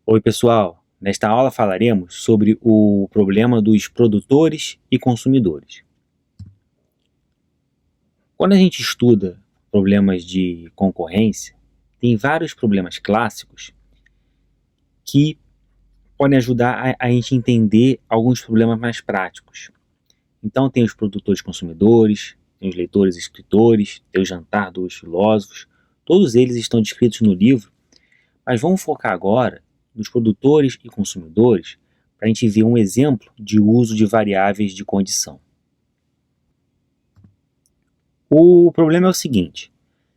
Oi, pessoal! Nesta aula falaremos sobre o problema dos produtores e consumidores. Quando a gente estuda problemas de concorrência, tem vários problemas clássicos que podem ajudar a gente entender alguns problemas mais práticos. Então tem os produtores e consumidores, tem os leitores e escritores, tem o jantar dos filósofos, todos eles estão descritos no livro, mas vamos focar agora nos produtores e consumidores para a gente ver um exemplo de uso de variáveis de condição. O problema é o seguinte: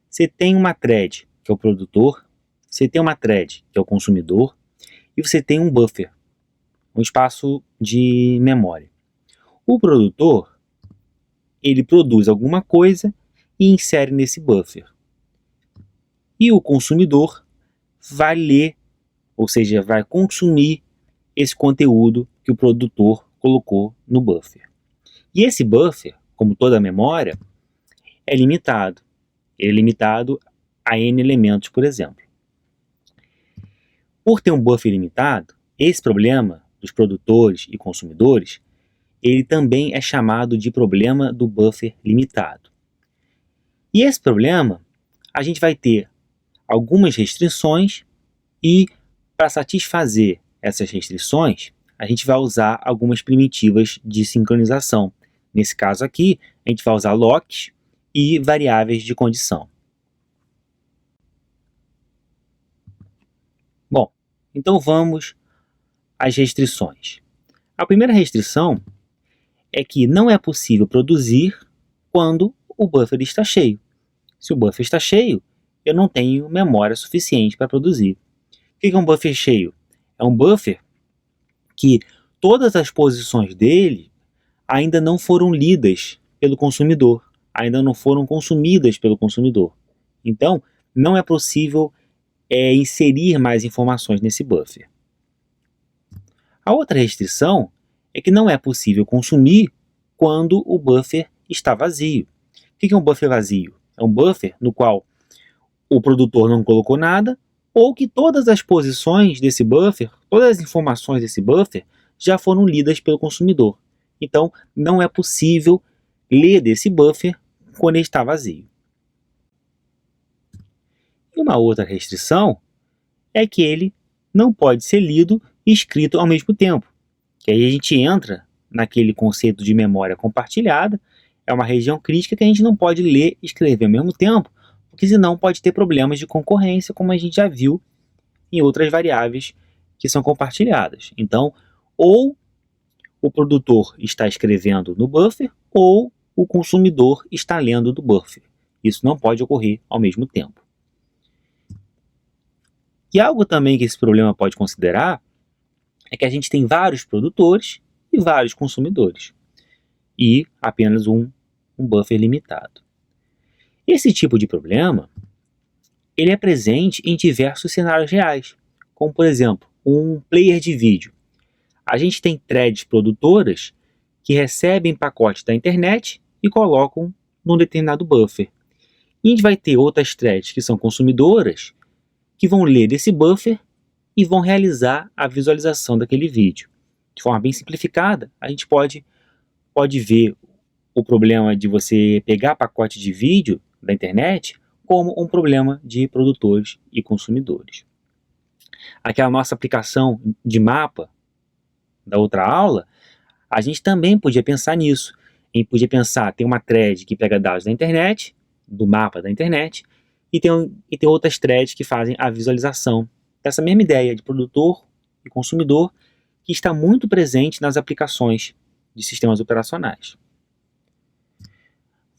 você tem uma thread, que é o produtor, você tem uma thread, que é o consumidor, e você tem um buffer, um espaço de memória. O produtor, ele produz alguma coisa e insere nesse buffer. E o consumidor vai ler, ou seja, vai consumir esse conteúdo que o produtor colocou no buffer. E esse buffer, como toda memória, é limitado. Ele é limitado a N elementos, por exemplo. Por ter um buffer limitado, esse problema dos produtores e consumidores, ele também é chamado de problema do buffer limitado. E esse problema, a gente vai ter algumas restrições e, para satisfazer essas restrições, a gente vai usar algumas primitivas de sincronização. Nesse caso aqui, a gente vai usar locks e variáveis de condição. Bom, então vamos às restrições. A primeira restrição é que não é possível produzir quando o buffer está cheio. Se o buffer está cheio, eu não tenho memória suficiente para produzir. O que é um buffer cheio? É um buffer que todas as posições dele ainda não foram lidas pelo consumidor, ainda não foram consumidas pelo consumidor. Então, não é possível inserir mais informações nesse buffer. A outra restrição é que não é possível consumir quando o buffer está vazio. O que é um buffer vazio? É um buffer no qual o produtor não colocou nada, ou que todas as posições desse buffer, todas as informações desse buffer já foram lidas pelo consumidor. Então, não é possível ler desse buffer quando ele está vazio. E uma outra restrição é que ele não pode ser lido e escrito ao mesmo tempo. Que aí a gente entra naquele conceito de memória compartilhada, é uma região crítica que a gente não pode ler e escrever ao mesmo tempo, porque senão pode ter problemas de concorrência, como a gente já viu em outras variáveis que são compartilhadas. Então, ou o produtor está escrevendo no buffer, ou o consumidor está lendo do buffer. Isso não pode ocorrer ao mesmo tempo. E algo também que esse problema pode considerar é que a gente tem vários produtores e vários consumidores, e apenas um buffer limitado. Esse tipo de problema, ele é presente em diversos cenários reais, como por exemplo, um player de vídeo. A gente tem threads produtoras que recebem pacotes da internet e colocam num determinado buffer. E a gente vai ter outras threads que são consumidoras que vão ler desse buffer e vão realizar a visualização daquele vídeo. De forma bem simplificada, a gente pode ver o problema de você pegar pacote de vídeo da internet como um problema de produtores e consumidores. Aquela nossa aplicação de mapa da outra aula, a gente também podia pensar nisso. A gente podia pensar, tem uma thread que pega dados da internet, do mapa da internet, e tem outras threads que fazem a visualização dessa mesma ideia de produtor e consumidor, que está muito presente nas aplicações de sistemas operacionais.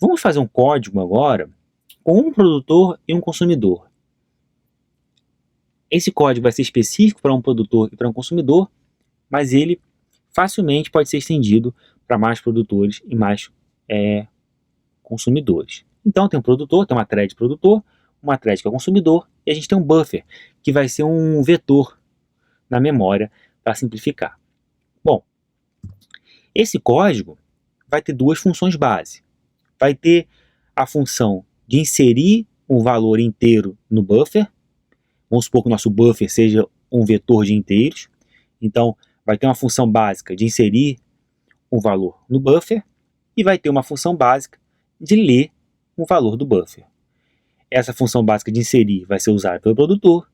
Vamos fazer um código agora com um produtor e um consumidor. Esse código vai ser específico para um produtor e para um consumidor, mas ele facilmente pode ser estendido para mais produtores e mais consumidores. Então tem um produtor, tem uma thread produtor, uma thread que é consumidor, e a gente tem um buffer, que vai ser um vetor na memória para simplificar. Bom, esse código vai ter duas funções base. Vai ter a função de inserir um valor inteiro no buffer. Vamos supor que o nosso buffer seja um vetor de inteiros. Então, vai ter uma função básica de inserir um valor no buffer e vai ter uma função básica de ler um valor do buffer. Essa função básica de inserir vai ser usada pelo produtor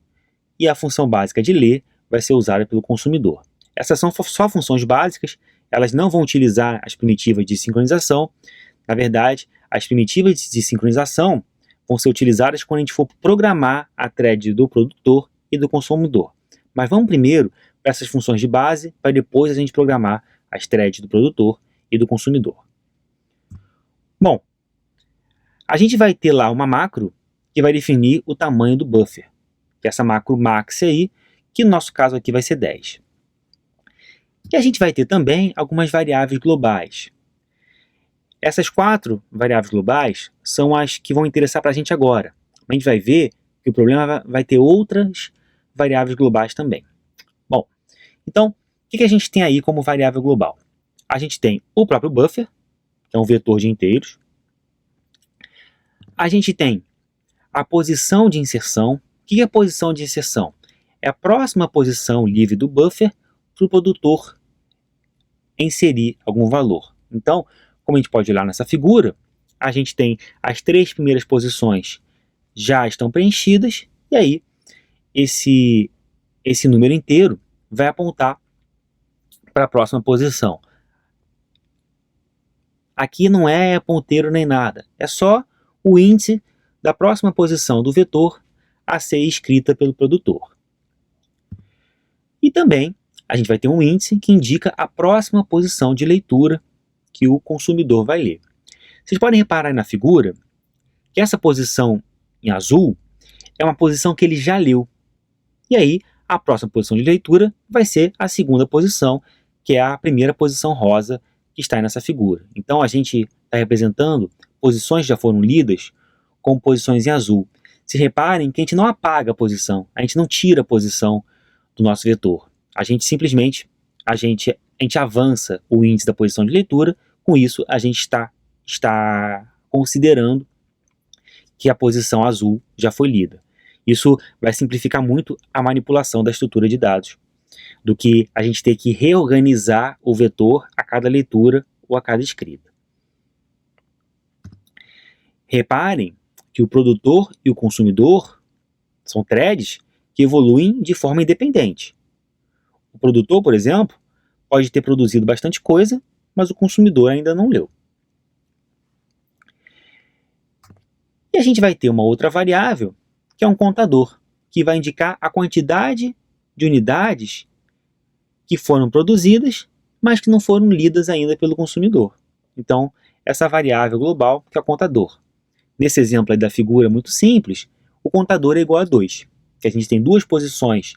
e a função básica de ler vai ser usada pelo consumidor. Essas são só funções básicas, elas não vão utilizar as primitivas de sincronização. Na verdade, as primitivas de sincronização vão ser utilizadas quando a gente for programar a thread do produtor e do consumidor. Mas vamos primeiro para essas funções de base, para depois a gente programar as threads do produtor e do consumidor. Bom, a gente vai ter lá uma macro que vai definir o tamanho do buffer, que é essa macro max aí, que no nosso caso aqui vai ser 10. E a gente vai ter também algumas variáveis globais. Essas 4 variáveis globais são as que vão interessar para a gente agora. A gente vai ver que o problema vai ter outras variáveis globais também. Bom, então, o que a gente tem aí como variável global? A gente tem o próprio buffer, que é um vetor de inteiros. A gente tem a posição de inserção. O que é a posição de inserção? É a próxima posição livre do buffer para o produtor inserir algum valor. Então, como a gente pode olhar nessa figura, a gente tem as 3 primeiras posições já estão preenchidas, e aí esse número inteiro vai apontar para a próxima posição. Aqui não é ponteiro nem nada, é só o índice da próxima posição do vetor a ser escrita pelo produtor. E também a gente vai ter um índice que indica a próxima posição de leitura que o consumidor vai ler. Vocês podem reparar aí na figura que essa posição em azul é uma posição que ele já leu. E aí, a próxima posição de leitura vai ser a segunda posição, que é a primeira posição rosa que está aí nessa figura. Então, a gente está representando posições que já foram lidas com posições em azul. Se reparem que a gente não apaga a posição, a gente não tira a posição do nosso vetor. A gente simplesmente avança o índice da posição de leitura. Com isso, a gente está considerando que a posição azul já foi lida. Isso vai simplificar muito a manipulação da estrutura de dados, do que a gente ter que reorganizar o vetor a cada leitura ou a cada escrita. Reparem que o produtor e o consumidor são threads que evoluem de forma independente. O produtor, por exemplo, pode ter produzido bastante coisa, mas o consumidor ainda não leu. E a gente vai ter uma outra variável, que é um contador, que vai indicar a quantidade de unidades que foram produzidas, mas que não foram lidas ainda pelo consumidor. Então, essa variável global, que é o contador. Nesse exemplo aí da figura muito simples, o contador é igual a 2, que a gente tem 2 posições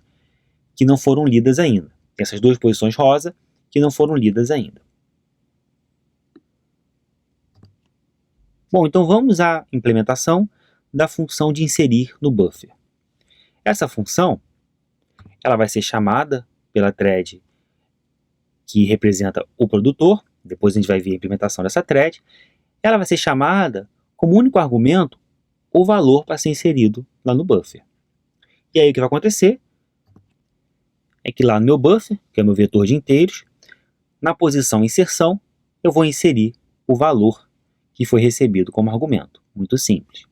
que não foram lidas ainda. Tem essas 2 posições rosa que não foram lidas ainda. Bom, então vamos à implementação da função de inserir no buffer. Essa função ela vai ser chamada pela thread que representa o produtor, depois a gente vai ver a implementação dessa thread. Ela vai ser chamada como único argumento o valor para ser inserido lá no buffer. E aí o que vai acontecer é que lá no meu buffer, que é o meu vetor de inteiros, na posição inserção, eu vou inserir o valor que foi recebido como argumento. Muito simples.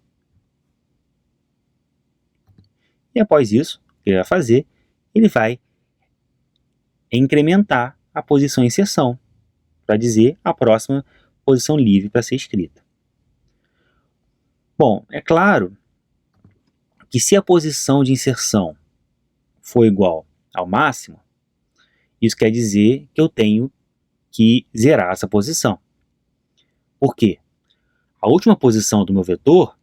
E após isso, o que ele vai fazer? Ele vai incrementar a posição inserção, para dizer a próxima posição livre para ser escrita. Bom, é claro que se a posição de inserção for igual ao máximo, isso quer dizer que eu tenho que zerar essa posição. Por quê? A última posição do meu vetor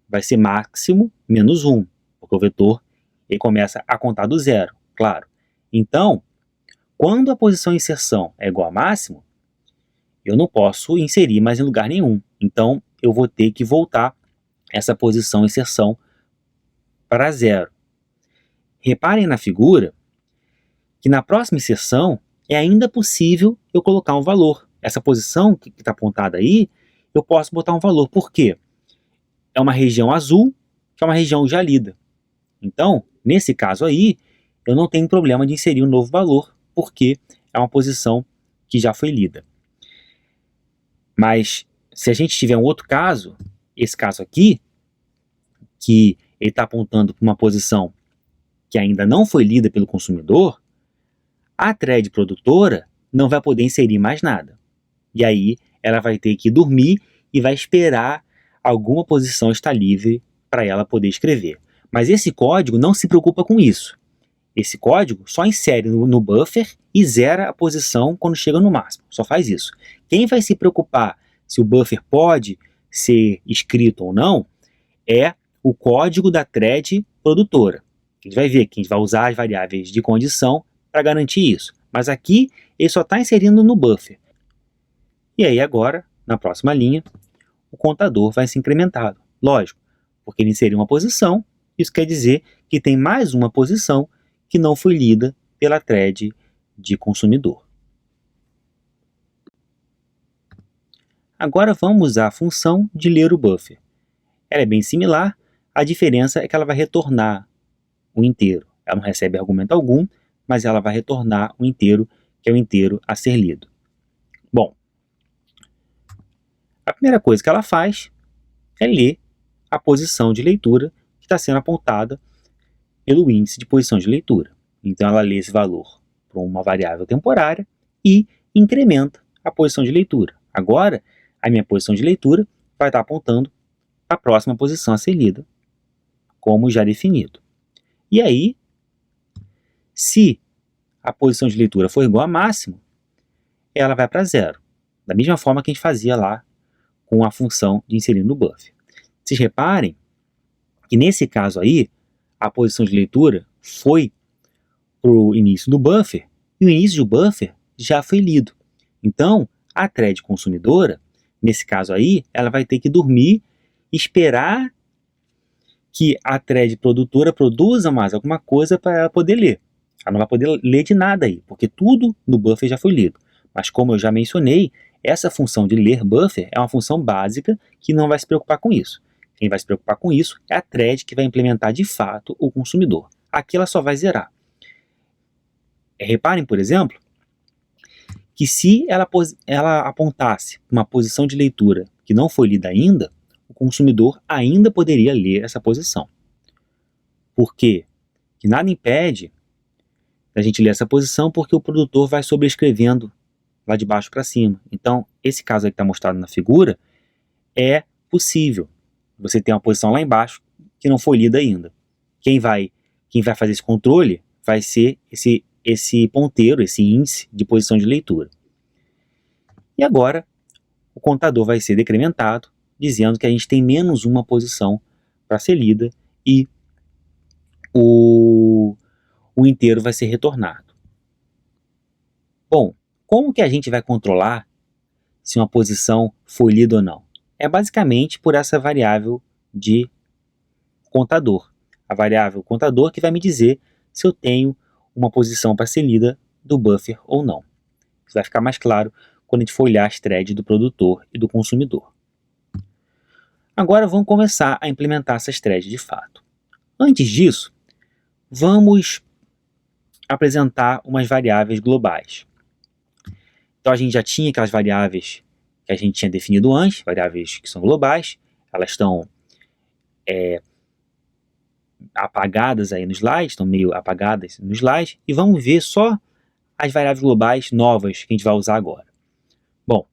vai ser máximo menos 1, porque o vetor ele começa a contar do zero, claro. Então, quando a posição inserção é igual a máximo, eu não posso inserir mais em lugar nenhum. Então, eu vou ter que voltar essa posição inserção para zero. Reparem na figura que na próxima inserção é ainda possível eu colocar um valor. Essa posição que está apontada aí, eu posso botar um valor. Por quê? É uma região azul, que é uma região já lida. Então, nesse caso aí, eu não tenho problema de inserir um novo valor, porque é uma posição que já foi lida. Mas se a gente tiver um outro caso, esse caso aqui, que ele está apontando para uma posição que ainda não foi lida pelo consumidor, a thread produtora não vai poder inserir mais nada. E aí ela vai ter que dormir e vai esperar alguma posição estar livre para ela poder escrever. Mas esse código não se preocupa com isso. Esse código só insere no buffer e zera a posição quando chega no máximo. Só faz isso. Quem vai se preocupar se o buffer pode ser escrito ou não é o código da thread produtora. A gente vai ver que a gente vai usar as variáveis de condição para garantir isso. Mas aqui ele só está inserindo no buffer. E aí agora, na próxima linha, o contador vai ser incrementado. Lógico, porque ele inseriu uma posição, isso quer dizer que tem mais uma posição que não foi lida pela thread de consumidor. Agora vamos usar a função de ler o buffer. Ela é bem similar, a diferença é que ela vai retornar o inteiro. Ela não recebe argumento algum, mas ela vai retornar o inteiro, que é o inteiro a ser lido. Bom, a primeira coisa que ela faz é ler a posição de leitura que está sendo apontada pelo índice de posição de leitura. Então ela lê esse valor para uma variável temporária e incrementa a posição de leitura. Agora, a minha posição de leitura vai estar apontando para a próxima posição a ser lida, como já definido. E aí, se a posição de leitura for igual a máximo, ela vai para zero. Da mesma forma que a gente fazia lá com a função de inserir no buffer. Vocês reparem que nesse caso aí, a posição de leitura foi para o início do buffer, e o início do buffer já foi lido. Então, a thread consumidora, nesse caso aí, ela vai ter que dormir e esperar que a thread produtora produza mais alguma coisa para ela poder ler. Ela não vai poder ler de nada aí, porque tudo no buffer já foi lido. Mas como eu já mencionei, essa função de ler buffer é uma função básica que não vai se preocupar com isso. Quem vai se preocupar com isso é a thread que vai implementar de fato o consumidor. Aqui ela só vai zerar. Reparem, por exemplo, que se ela apontasse uma posição de leitura que não foi lida ainda, o consumidor ainda poderia ler essa posição. Por quê? Que nada impede da gente ler essa posição, porque o produtor vai sobrescrevendo lá de baixo para cima. Então, esse caso aí que está mostrado na figura, é possível você ter uma posição lá embaixo que não foi lida ainda. Quem vai fazer esse controle vai ser esse ponteiro, esse índice de posição de leitura. E agora, o contador vai ser decrementado, dizendo que a gente tem menos uma posição para ser lida e o inteiro vai ser retornado. Bom, como que a gente vai controlar se uma posição foi lida ou não? É basicamente por essa variável de contador. A variável contador que vai me dizer se eu tenho uma posição para ser lida do buffer ou não. Isso vai ficar mais claro quando a gente for olhar as threads do produtor e do consumidor. Agora vamos começar a implementar essas threads de fato. Antes disso, vamos apresentar umas variáveis globais. Então a gente já tinha aquelas variáveis que a gente tinha definido antes, variáveis que são globais, elas estão apagadas aí no slide, estão meio apagadas no slide, e vamos ver só as variáveis globais novas que a gente vai usar agora. Bom,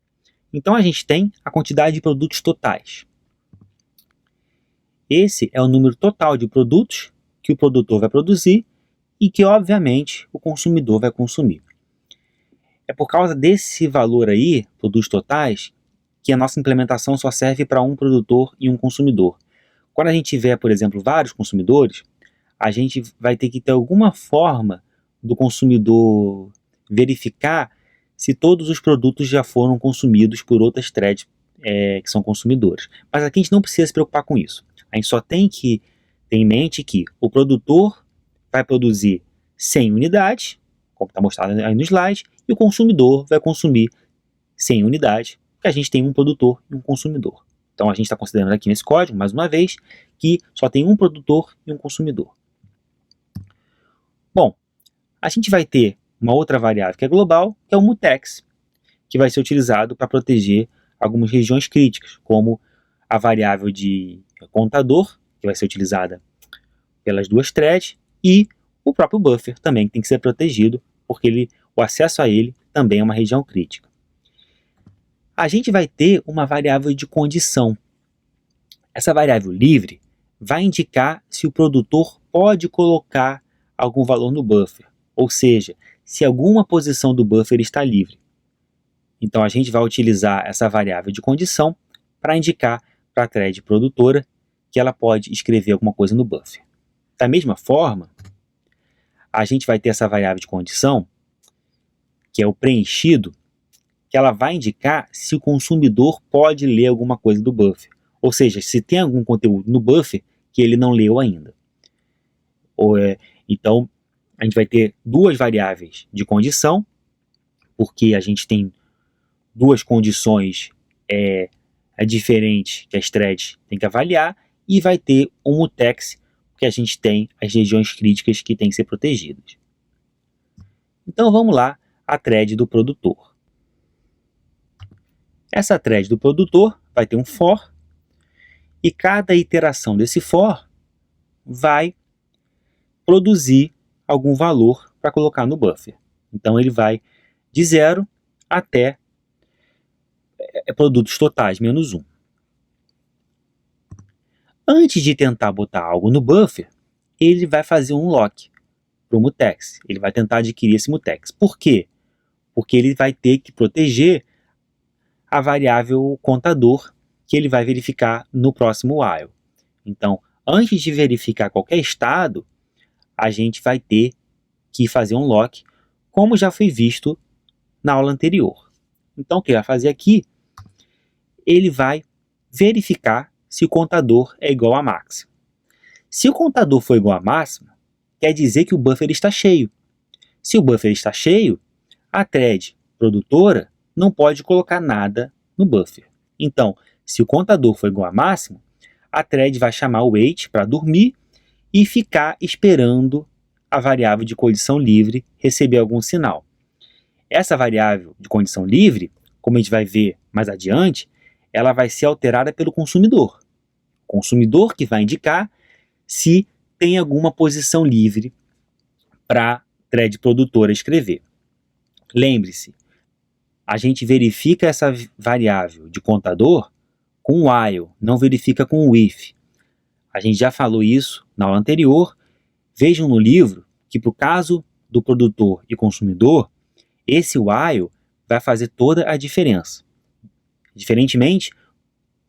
então a gente tem a quantidade de produtos totais. Esse é o número total de produtos que o produtor vai produzir e que, obviamente, o consumidor vai consumir. É por causa desse valor aí, produtos totais, que a nossa implementação só serve para um produtor e um consumidor. Quando a gente tiver, por exemplo, vários consumidores, a gente vai ter que ter alguma forma do consumidor verificar se todos os produtos já foram consumidos por outras threads que são consumidores. Mas aqui a gente não precisa se preocupar com isso. A gente só tem que ter em mente que o produtor vai produzir 100 unidades, como está mostrado aí no slide, e o consumidor vai consumir 100 unidades, porque a gente tem um produtor e um consumidor. Então a gente está considerando aqui nesse código, mais uma vez, que só tem um produtor e um consumidor. Bom, A gente vai ter uma outra variável que é global, que é o mutex, que vai ser utilizado para proteger algumas regiões críticas, como a variável de contador, que vai ser utilizada pelas duas threads, e o próprio buffer também, que tem que ser protegido, porque o acesso a ele também é uma região crítica. A gente vai ter uma variável de condição. Essa variável livre vai indicar se o produtor pode colocar algum valor no buffer, ou seja, se alguma posição do buffer está livre. Então a gente vai utilizar essa variável de condição para indicar para a thread produtora que ela pode escrever alguma coisa no buffer. Da mesma forma, a gente vai ter essa variável de condição, que é o preenchido, que ela vai indicar se o consumidor pode ler alguma coisa do buffer. Ou seja, se tem algum conteúdo no buffer que ele não leu ainda. Então, a gente vai ter duas variáveis de condição, porque a gente tem duas condições diferentes que as threads têm que avaliar, e vai ter um mutex, porque a gente tem as regiões críticas que têm que ser protegidas. Então vamos lá, a thread do produtor. Essa thread do produtor vai ter um for, e cada iteração desse for vai produzir algum valor para colocar no buffer. Então ele vai de 0 até produtos totais, menos 1. Antes de tentar botar algo no buffer, ele vai fazer um lock para o mutex. Ele vai tentar adquirir esse mutex. Por quê? Porque ele vai ter que proteger a variável contador que ele vai verificar no próximo while. Então, antes de verificar qualquer estado, a gente vai ter que fazer um lock, como já foi visto na aula anterior. Então, o que ele vai fazer aqui? Ele vai verificar se o contador é igual a máximo. Se o contador for igual a máximo, quer dizer que o buffer está cheio. Se o buffer está cheio, a thread produtora não pode colocar nada no buffer. Então, se o contador for igual a máximo, a thread vai chamar o wait para dormir e ficar esperando a variável de condição livre receber algum sinal. Essa variável de condição livre, como a gente vai ver mais adiante, ela vai ser alterada pelo consumidor. O consumidor que vai indicar se tem alguma posição livre para a thread produtora escrever. Lembre-se, a gente verifica essa variável de contador com o while, não verifica com o if. A gente já falou isso na aula anterior. Vejam no livro que para o caso do produtor e consumidor, esse while vai fazer toda a diferença. Diferentemente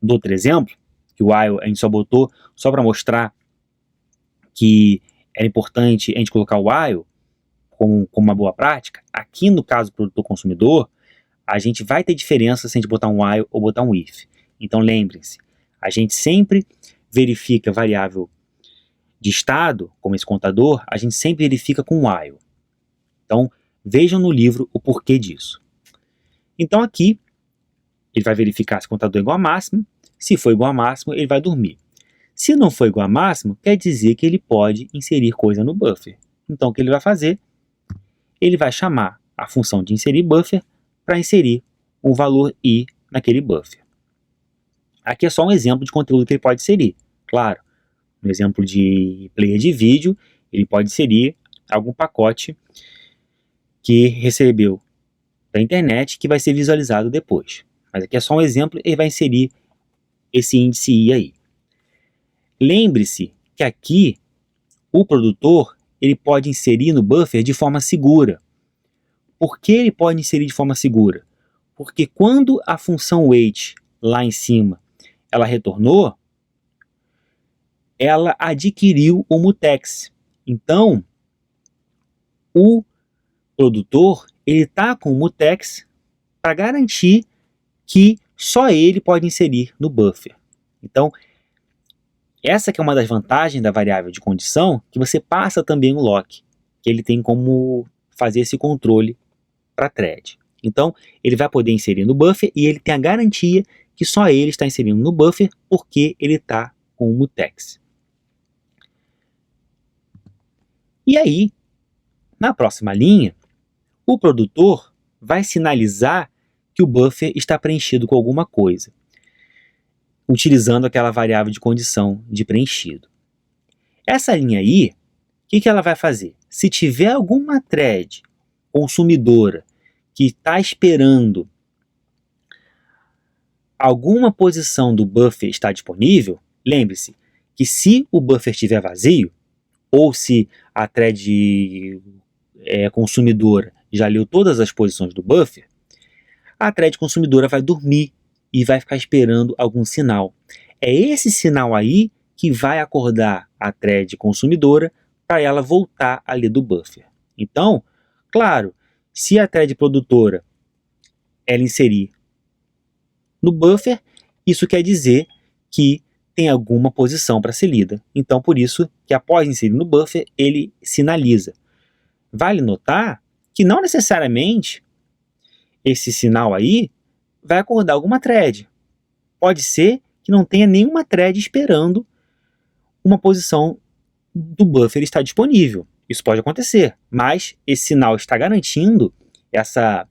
do outro exemplo, que o while a gente só botou só para mostrar que é importante a gente colocar o while como uma boa prática, aqui no caso do produtor-consumidor, a gente vai ter diferença se a gente botar um while ou botar um if. Então lembrem-se, a gente sempre verifica variável de estado, como esse contador, a gente sempre verifica com while. Então vejam no livro o porquê disso. Então aqui, ele vai verificar se o contador é igual a máximo. Se for igual a máximo, ele vai dormir. Se não for igual a máximo, quer dizer que ele pode inserir coisa no buffer. Então o que ele vai fazer? Ele vai chamar a função de inserir buffer para inserir um valor i naquele buffer. Aqui é só um exemplo de conteúdo que ele pode inserir. Claro, no exemplo de player de vídeo, ele pode inserir algum pacote que recebeu da internet que vai ser visualizado depois. Mas aqui é só um exemplo, ele vai inserir esse índice i aí. Lembre-se que aqui o produtor ele pode inserir no buffer de forma segura. Por que ele pode inserir de forma segura? Porque quando a função wait lá em cima ela retornou, ela adquiriu o mutex. Então, o produtor ele está com o mutex para garantir que só ele pode inserir no buffer. Então, essa que é uma das vantagens da variável de condição, que você passa também o lock, que ele tem como fazer esse controle para a thread. Então, ele vai poder inserir no buffer e ele tem a garantia que só ele está inserindo no buffer porque ele está com o mutex. E aí, Na próxima linha, o produtor vai sinalizar que o buffer está preenchido com alguma coisa, utilizando aquela variável de condição de preenchido. Essa linha aí, o que ela vai fazer? Se tiver alguma thread consumidora que está esperando alguma posição do buffer estar disponível, lembre-se que se o buffer estiver vazio, ou se a thread consumidora já leu todas as posições do buffer, a thread consumidora vai dormir e vai ficar esperando algum sinal. É esse sinal aí que vai acordar a thread consumidora para ela voltar a ler do buffer. Então, claro, se a thread produtora ela inserir no buffer, isso quer dizer que tem alguma posição para ser lida. Então, por isso que após inserir no buffer, ele sinaliza. Vale notar que não necessariamente esse sinal aí vai acordar alguma thread. Pode ser que não tenha nenhuma thread esperando uma posição do buffer estar disponível. Isso pode acontecer, mas esse sinal está garantindo, essa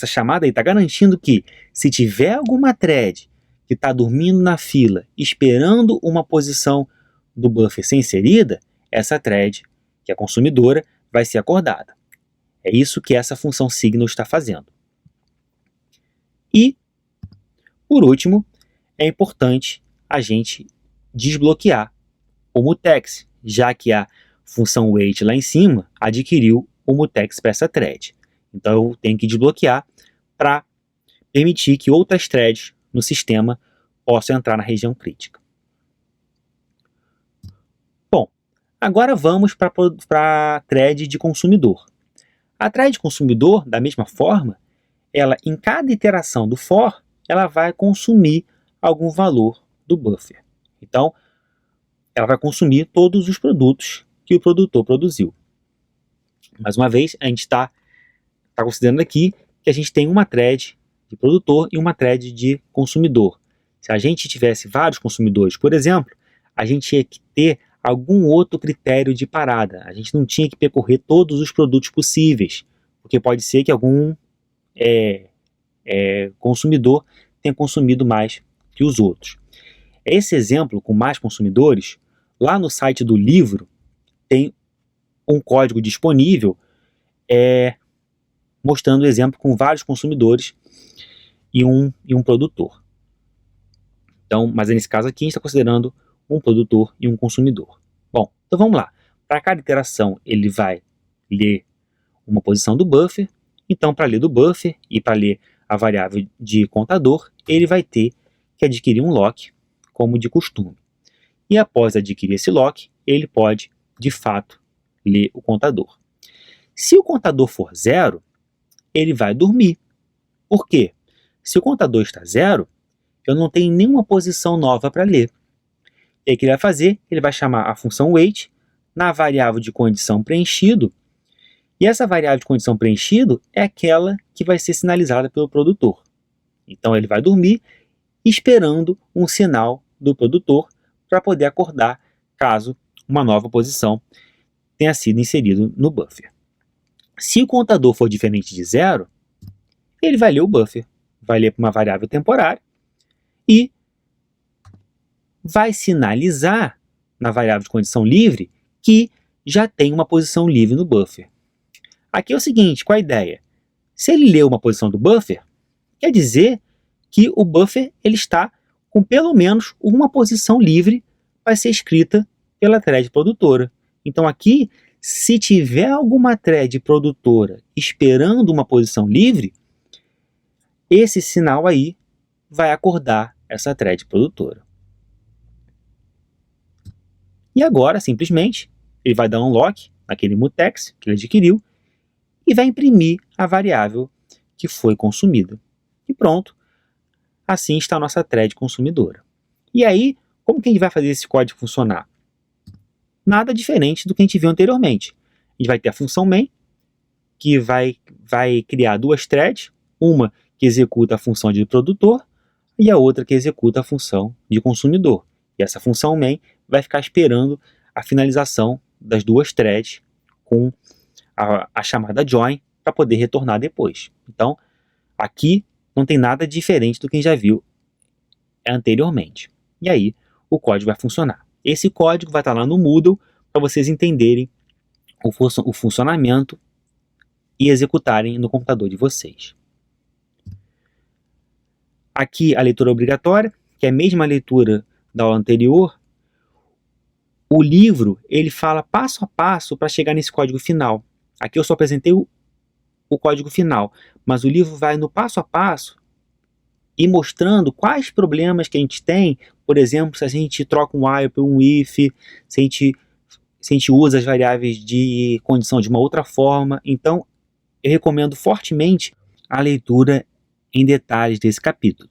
chamada aí está garantindo que se tiver alguma thread que está dormindo na fila esperando uma posição do buffer ser inserida, essa thread, que é consumidora, vai ser acordada. É isso que essa função signal está fazendo. E, por último, é importante a gente desbloquear o mutex, já que a função wait lá em cima adquiriu o mutex para essa thread. Então eu tenho que desbloquear para permitir que outras threads no sistema possam entrar na região crítica. Bom, agora vamos para a thread de consumidor. A thread consumidor, da mesma forma, ela em cada iteração do for, ela vai consumir algum valor do buffer. Então, ela vai consumir todos os produtos que o produtor produziu. Mais uma vez, a gente está considerando aqui que a gente tem uma thread de produtor e uma thread de consumidor. Se a gente tivesse vários consumidores, por exemplo, a gente tinha que ter algum outro critério de parada. A gente não tinha que percorrer todos os produtos possíveis, porque pode ser que algum consumidor tenha consumido mais que os outros. Esse exemplo com mais consumidores, lá no site do livro, tem um código disponível mostrando o exemplo com vários consumidores e um produtor. Então, mas nesse caso aqui a gente está considerando um produtor e um consumidor. Bom, então vamos lá. Para cada iteração ele vai ler uma posição do buffer. Então, para ler do buffer e para ler a variável de contador, ele vai ter que adquirir um lock, como de costume. E após adquirir esse lock, ele pode, de fato, ler o contador. Se o contador for 0, ele vai dormir. Por quê? Se o contador está 0, eu não tenho nenhuma posição nova para ler. E aí o que ele vai fazer? Ele vai chamar a função wait na variável de condição preenchido, e essa variável de condição preenchido é aquela que vai ser sinalizada pelo produtor. Então ele vai dormir esperando um sinal do produtor para poder acordar caso uma nova posição tenha sido inserida no buffer. Se o contador for diferente de 0, ele vai ler o buffer, vai ler para uma variável temporária e vai sinalizar na variável de condição livre que já tem uma posição livre no buffer. Aqui é o seguinte, qual a ideia? Se ele leu uma posição do buffer, quer dizer que o buffer ele está com pelo menos uma posição livre para ser escrita pela thread produtora. Então aqui, se tiver alguma thread produtora esperando uma posição livre, esse sinal aí vai acordar essa thread produtora. E agora, simplesmente, ele vai dar um lock naquele mutex que ele adquiriu e vai imprimir a variável que foi consumida. E pronto, assim está a nossa thread consumidora. E aí, como que a gente vai fazer esse código funcionar? Nada diferente do que a gente viu anteriormente. A gente vai ter a função main, que vai criar duas threads, uma que executa a função de produtor e a outra que executa a função de consumidor. E essa função main vai ficar esperando a finalização das duas threads com a chamada join para poder retornar depois. Então, aqui não tem nada diferente do que a gente já viu anteriormente. E aí, o código vai funcionar. Esse código vai estar lá no Moodle para vocês entenderem o funcionamento e executarem no computador de vocês. Aqui a leitura obrigatória, que é a mesma leitura da aula anterior. O livro, ele fala passo a passo para chegar nesse código final. Aqui eu só apresentei o código final, mas o livro vai no passo a passo e mostrando quais problemas que a gente tem, por exemplo, se a gente troca um while por um if, se a gente usa as variáveis de condição de uma outra forma. Então, eu recomendo fortemente a leitura em detalhes desse capítulo.